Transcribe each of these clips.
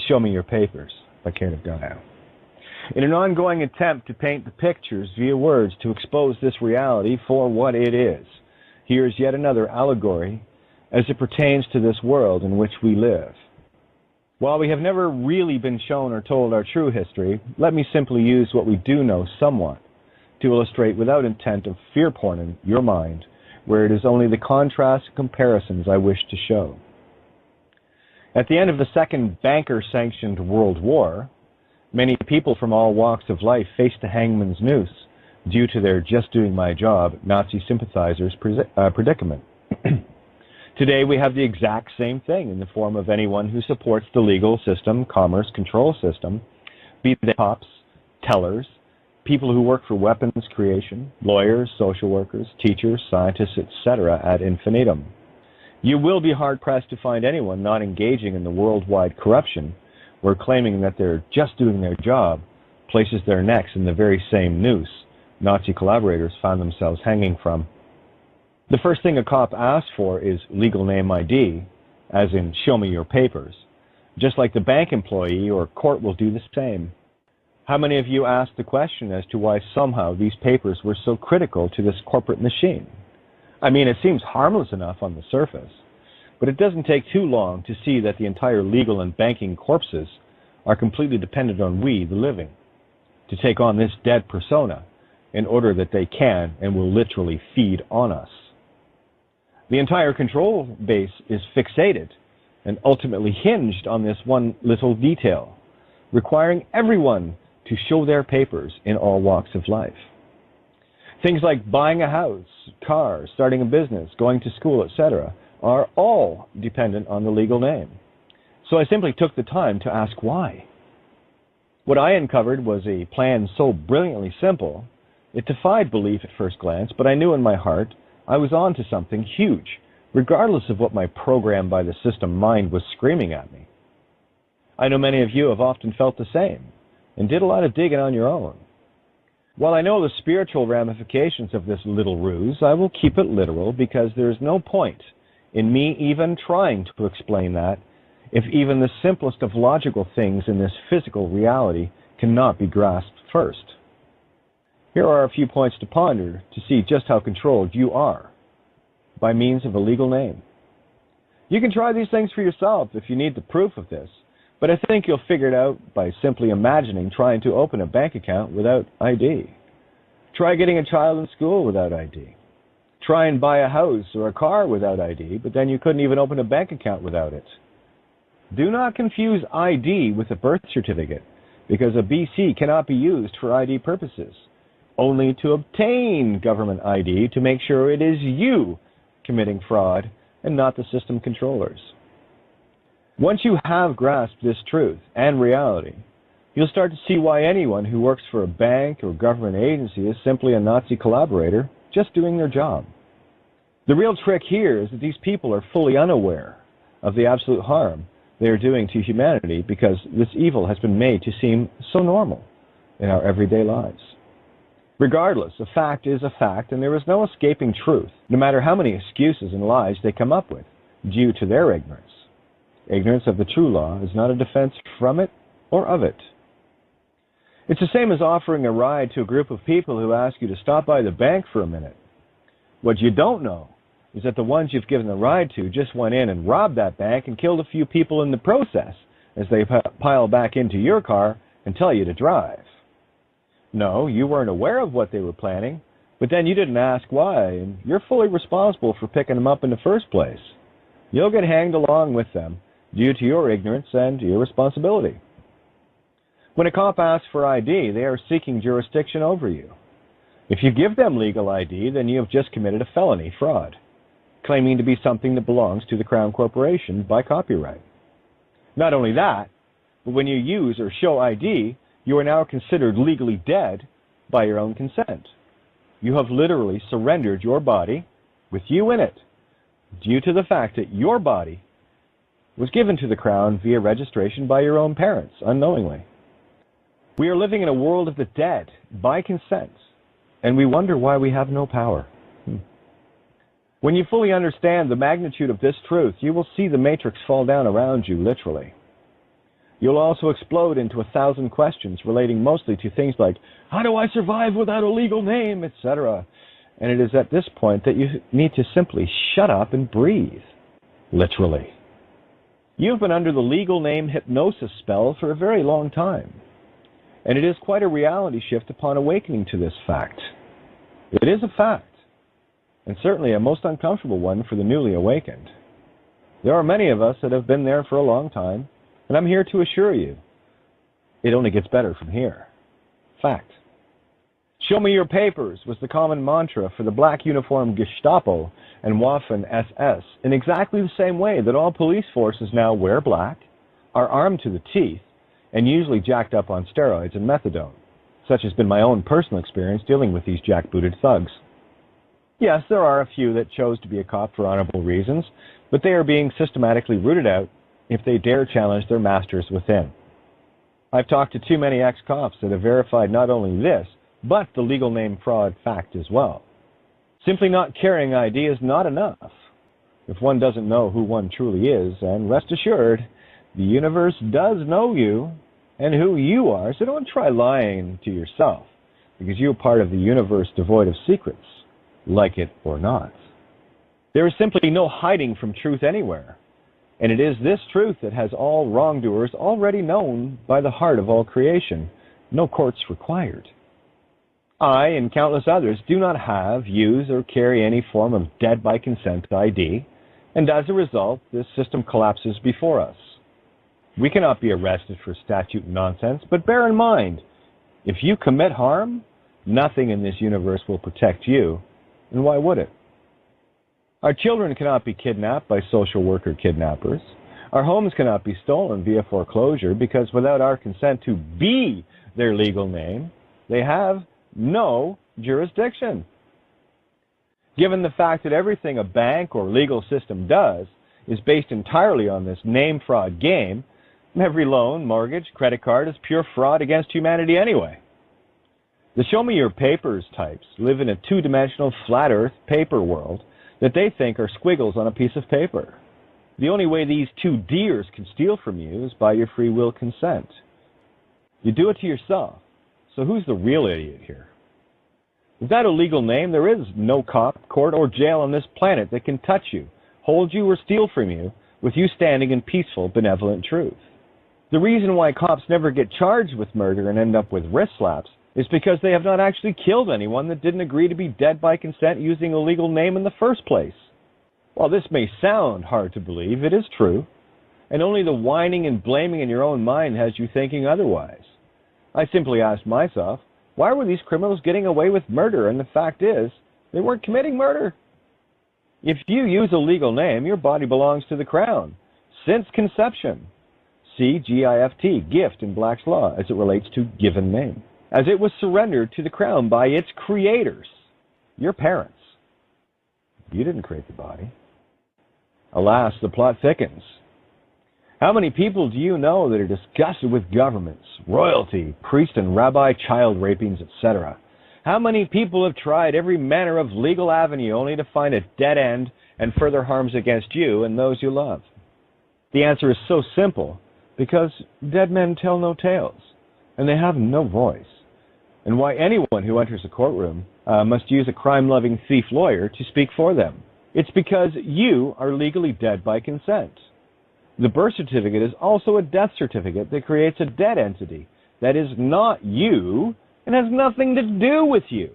Show Me Your Papers by Gaia. In an ongoing attempt to paint the pictures via words to expose this reality for what it is, here's yet another allegory as it pertains to this world in which we live. While we have never really been shown or told our true history, let me simply use what we do know somewhat to illustrate without intent of fear-porning your mind, where it is only the contrasts and comparisons I wish to show. At the end of the Second Banker-sanctioned World War, many people from all walks of life faced the hangman's noose due to their just doing my job Nazi sympathizers' predicament. Today we have the exact same thing in the form of anyone who supports the legal system, commerce control system, be they cops, tellers, people who work for weapons creation, lawyers, social workers, teachers, scientists, etc. ad infinitum. You will be hard-pressed to find anyone not engaging in the worldwide corruption where claiming that they're just doing their job places their necks in the very same noose Nazi collaborators found themselves hanging from. The first thing a cop asks for is legal name ID, as in show me your papers, just like the bank employee or court will do the same. How many of you asked the question as to why somehow these papers were so critical to this corporate machine? I mean, it seems harmless enough on the surface, but it doesn't take too long to see that the entire legal and banking corpses are completely dependent on we, the living, to take on this dead persona in order that they can and will literally feed on us. The entire control base is fixated and ultimately hinged on this one little detail, requiring everyone to show their papers in all walks of life. Things like buying a house, car, starting a business, going to school, etc., are all dependent on the legal name. So I simply took the time to ask why. What I uncovered was a plan so brilliantly simple, it defied belief at first glance, but I knew in my heart I was on to something huge, regardless of what my program by the system mind was screaming at me. I know many of you have often felt the same, and did a lot of digging on your own. While I know the spiritual ramifications of this little ruse, I will keep it literal because there is no point in me even trying to explain that if even the simplest of logical things in this physical reality cannot be grasped first. Here are a few points to ponder to see just how controlled you are by means of a legal name. You can try these things for yourself if you need the proof of this, but I think you'll figure it out by simply imagining trying to open a bank account without ID. Try getting a child in school without ID. Try and buy a house or a car without ID, but then you couldn't even open a bank account without it. Do not confuse ID with a birth certificate, because a BC cannot be used for ID purposes, only to obtain government ID to make sure it is you committing fraud and not the system controllers. Once you have grasped this truth and reality, you'll start to see why anyone who works for a bank or government agency is simply a Nazi collaborator just doing their job. The real trick here is that these people are fully unaware of the absolute harm they are doing to humanity because this evil has been made to seem so normal in our everyday lives. Regardless, a fact is a fact, and there is no escaping truth, no matter how many excuses and lies they come up with, due to their ignorance. Ignorance of the true law is not a defense from it or of it. It's the same as offering a ride to a group of people who ask you to stop by the bank for a minute. What you don't know is that the ones you've given the ride to just went in and robbed that bank and killed a few people in the process as they pile back into your car and tell you to drive. No, you weren't aware of what they were planning, but then you didn't ask why, and you're fully responsible for picking them up in the first place. You'll get hanged along with them due to your ignorance and irresponsibility. When a cop asks for ID, they are seeking jurisdiction over you. If you give them legal ID, then you have just committed a felony, fraud, claiming to be something that belongs to the Crown Corporation by copyright. Not only that, but when you use or show ID, you are now considered legally dead by your own consent. You have literally surrendered your body, with you in it, due to the fact that your body was given to the Crown via registration by your own parents, unknowingly. We are living in a world of the dead, by consent, and we wonder why we have no power. When you fully understand the magnitude of this truth, you will see the matrix fall down around you, literally. You'll also explode into 1,000 questions relating mostly to things like, how do I survive without a legal name, etc. And it is at this point that you need to simply shut up and breathe, literally. You've been under the legal name hypnosis spell for a very long time, and it is quite a reality shift upon awakening to this fact. It is a fact, and certainly a most uncomfortable one for the newly awakened. There are many of us that have been there for a long time, and I'm here to assure you, it only gets better from here. Fact. Show me your papers was the common mantra for the black uniformed Gestapo and Waffen-SS in exactly the same way that all police forces now wear black, are armed to the teeth, and usually jacked up on steroids and methadone. Such has been my own personal experience dealing with these jackbooted thugs. Yes, there are a few that chose to be a cop for honorable reasons, but they are being systematically rooted out if they dare challenge their masters within. I've talked to too many ex-cops that have verified not only this, but the legal name fraud fact as well. Simply not carrying ID is not enough if one doesn't know who one truly is, and rest assured, the universe does know you and who you are, so don't try lying to yourself, because you're part of the universe devoid of secrets, like it or not. There is simply no hiding from truth anywhere, and it is this truth that has all wrongdoers already known by the heart of all creation, no courts required. I and countless others do not have, use, or carry any form of dead-by-consent ID, and as a result, this system collapses before us. We cannot be arrested for statute nonsense, but bear in mind, if you commit harm, nothing in this universe will protect you, and why would it? Our children cannot be kidnapped by social worker kidnappers. Our homes cannot be stolen via foreclosure because without our consent to be their legal name, they have no jurisdiction. Given the fact that everything a bank or legal system does is based entirely on this name fraud game, every loan, mortgage, credit card is pure fraud against humanity anyway. The show me your papers types live in a two-dimensional flat earth paper world that they think are squiggles on a piece of paper. The only way these two deers can steal from you is by your free will consent. You do it to yourself. So who's the real idiot here? Without a legal name, there is no cop, court, or jail on this planet that can touch you, hold you, or steal from you with you standing in peaceful, benevolent truth. The reason why cops never get charged with murder and end up with wrist slaps is because they have not actually killed anyone that didn't agree to be dead by consent using a legal name in the first place. While this may sound hard to believe, it is true, and only the whining and blaming in your own mind has you thinking otherwise. I simply asked myself, why were these criminals getting away with murder? And the fact is, they weren't committing murder. If you use a legal name, your body belongs to the Crown, since conception. See GIFT, gift in Black's Law, as it relates to given name, as it was surrendered to the Crown by its creators, your parents. You didn't create the body. Alas, the plot thickens. How many people do you know that are disgusted with governments, royalty, priest and rabbi child rapings, etc.? How many people have tried every manner of legal avenue only to find a dead end and further harms against you and those you love? The answer is so simple, because dead men tell no tales, and they have no voice. And why anyone who enters a courtroom must use a crime-loving thief lawyer to speak for them. It's because you are legally dead by consent. The birth certificate is also a death certificate that creates a dead entity that is not you and has nothing to do with you.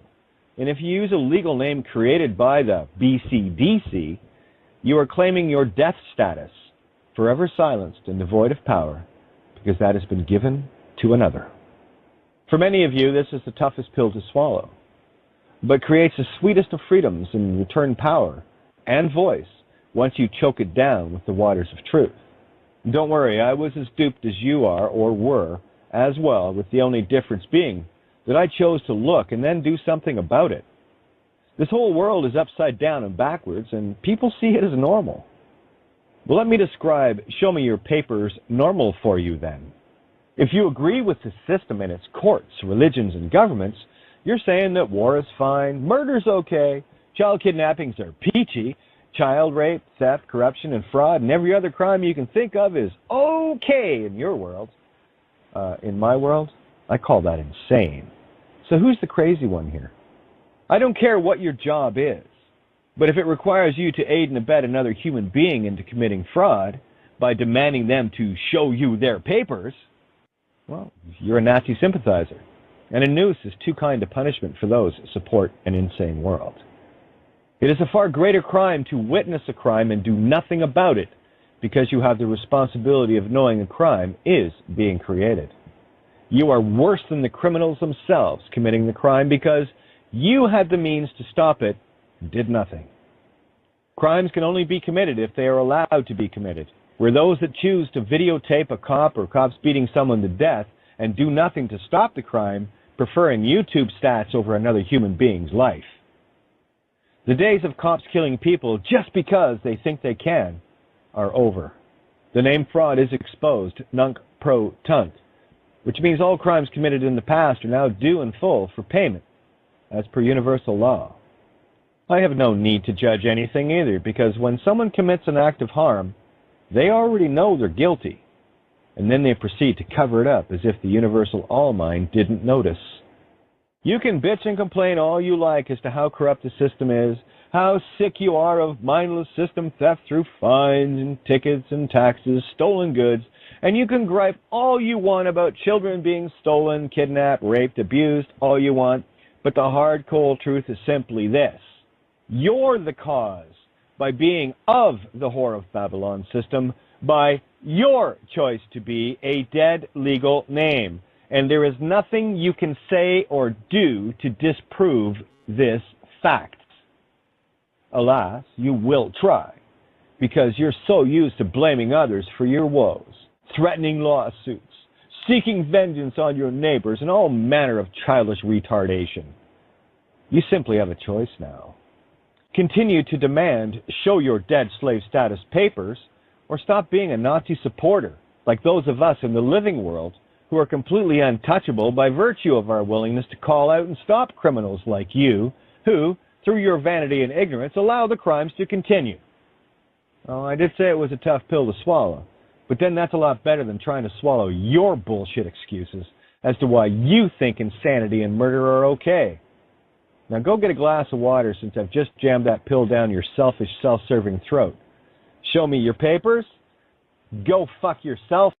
And if you use a legal name created by the BCDC, you are claiming your death status, forever silenced and devoid of power, because that has been given to another. For many of you, this is the toughest pill to swallow, but creates the sweetest of freedoms in return power and voice once you choke it down with the waters of truth. Don't worry, I was as duped as you are or were as well, with the only difference being that I chose to look and then do something about it. This whole world is upside down and backwards, and people see it as normal. Well, let me describe Show Me Your Papers normal for you then. If you agree with the system and its courts, religions, and governments, you're saying that war is fine, murder's okay, child kidnappings are peachy, Child rape, theft, corruption, and fraud, and every other crime you can think of is okay in your world. In my world, I call that insane. So who's the crazy one here? I don't care what your job is, but if it requires you to aid and abet another human being into committing fraud by demanding them to show you their papers, well, you're a Nazi sympathizer. And a noose is too kind a punishment for those who support an insane world. It is a far greater crime to witness a crime and do nothing about it because you have the responsibility of knowing a crime is being created. You are worse than the criminals themselves committing the crime because you had the means to stop it and did nothing. Crimes can only be committed if they are allowed to be committed, where those that choose to videotape a cop or cops beating someone to death and do nothing to stop the crime, preferring YouTube stats over another human being's life. The days of cops killing people just because they think they can are over. The name fraud is exposed, nunc pro tunc, which means all crimes committed in the past are now due in full for payment, as per universal law. I have no need to judge anything either, because when someone commits an act of harm, they already know they're guilty, and then they proceed to cover it up as if the universal all-mind didn't notice. You can bitch and complain all you like as to how corrupt the system is, how sick you are of mindless system theft through fines and tickets and taxes, stolen goods, and you can gripe all you want about children being stolen, kidnapped, raped, abused, all you want, but the hard, cold truth is simply this. You're the cause by being of the whore of Babylon system, by your choice to be a dead legal name. And there is nothing you can say or do to disprove this fact. Alas, you will try, because you're so used to blaming others for your woes, threatening lawsuits, seeking vengeance on your neighbors, and all manner of childish retardation. You simply have a choice now. Continue to demand, show your dead slave status papers, or stop being a Nazi supporter, like those of us in the living world, who are completely untouchable by virtue of our willingness to call out and stop criminals like you, who, through your vanity and ignorance, allow the crimes to continue. Oh, I did say it was a tough pill to swallow, but then that's a lot better than trying to swallow your bullshit excuses as to why you think insanity and murder are okay. Now go get a glass of water since I've just jammed that pill down your selfish, self-serving throat. Show me your papers. Go fuck yourself.